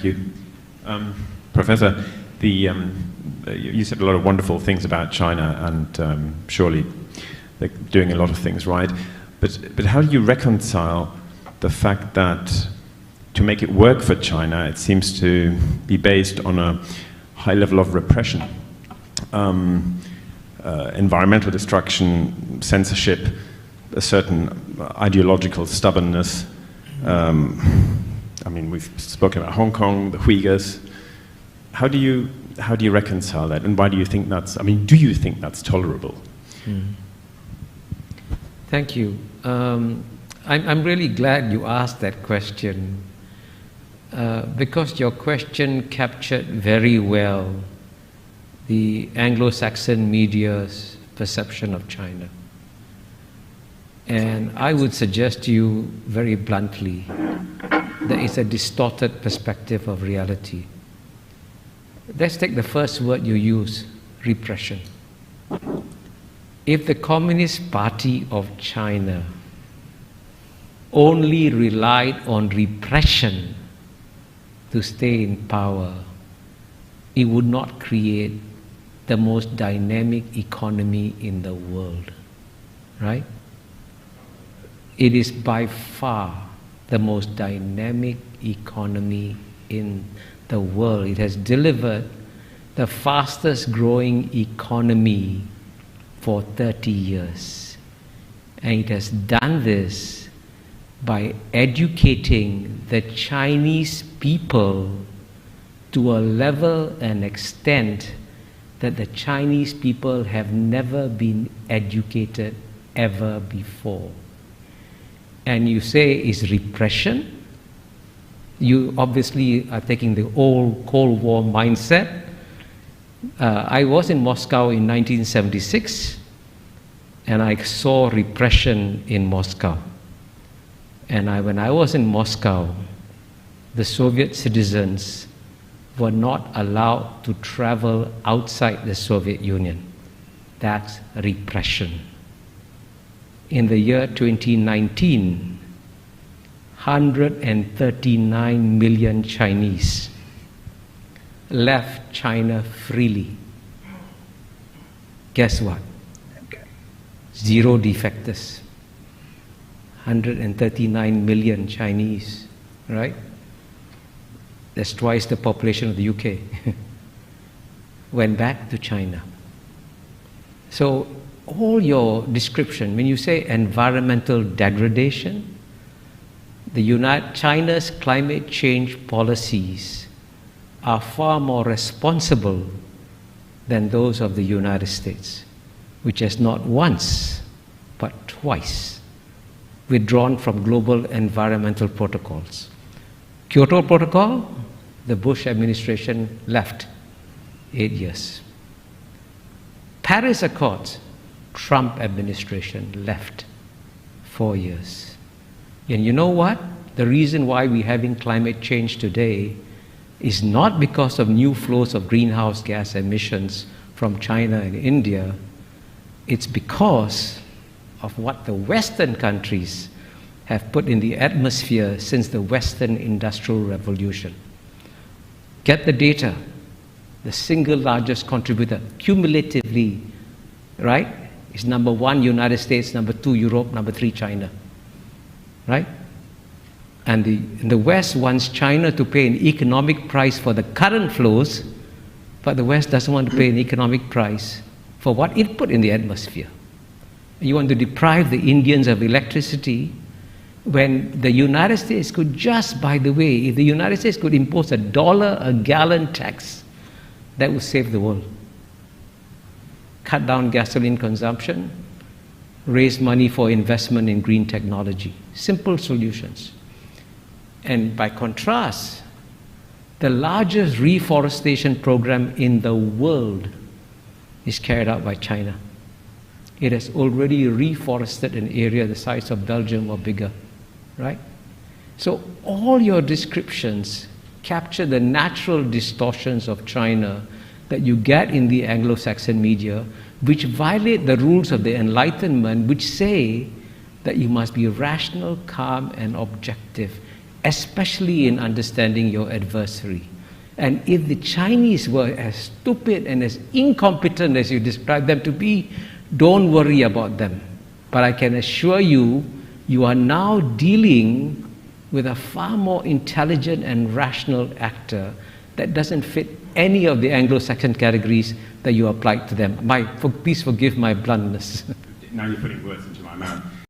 Thank you. Professor, you said a lot of wonderful things about China, and surely they're doing a lot of things right. But how do you reconcile the fact that to make it work for China, it seems to be based on a high level of repression, environmental destruction, censorship, a certain ideological stubbornness? I mean, we've spoken about Hong Kong, the Uyghurs. How do you reconcile that, and why do you think that's? I mean, do you think that's tolerable? Thank you. I'm really glad you asked that question, because your question captured very well the Anglo-Saxon media's perception of China. And I would suggest to you very bluntly that it's a distorted perspective of reality. Let's take the first word you use, repression. If the Communist Party of China only relied on repression to stay in power, it would not create the most dynamic economy in the world, right? It is by far the most dynamic economy in the world. It has delivered the fastest growing economy for 30 years. And it has done this by educating the Chinese people to a level and extent that the Chinese people have never been educated ever before. And you say it's repression. You obviously are taking the old Cold War mindset. I was in Moscow in 1976, and I saw repression in Moscow. And when I was in Moscow, the Soviet citizens were not allowed to travel outside the Soviet Union. That's repression. In the year 2019, 139 million Chinese left China freely. Guess what? Zero defectors. 139 million Chinese, right? That's twice the population of the UK. Went back to China. So all your description, when you say environmental degradation, China's climate change policies are far more responsible than those of the United States, which has not once, but twice withdrawn from global environmental protocols. Kyoto Protocol, the Bush administration left 8 years. Paris Accords, Trump administration left 4 years. And you know what? The reason why we're having climate change today is not because of new flows of greenhouse gas emissions from China and India. It's because of what the Western countries have put in the atmosphere since the Western Industrial Revolution. Get the data. The single largest contributor, cumulatively, right, is number 1, United States, number 2, Europe, number 3, China. Right? And the West wants China to pay an economic price for the current flows, but the West doesn't want to pay an economic price for what it put in the atmosphere. You want to deprive the Indians of electricity when the United States could just, by the way, if the United States could impose $1 a gallon tax, that would save the world. Cut down gasoline consumption, raise money for investment in green technology. Simple solutions. And by contrast, the largest reforestation program in the world is carried out by China. It has already reforested an area the size of Belgium or bigger, right? So all your descriptions capture the natural distortions of China that you get in the Anglo-Saxon media, which violate the rules of the Enlightenment, which say that you must be rational, calm, and objective. especially in understanding your adversary. And if the Chinese were as stupid and as incompetent as you describe them to be, don't worry about them. But I can assure you, you are now dealing with a far more intelligent and rational actor that doesn't fit any of the Anglo-Saxon categories that you applied to them. Please forgive my bluntness. Now you're putting words into my mouth.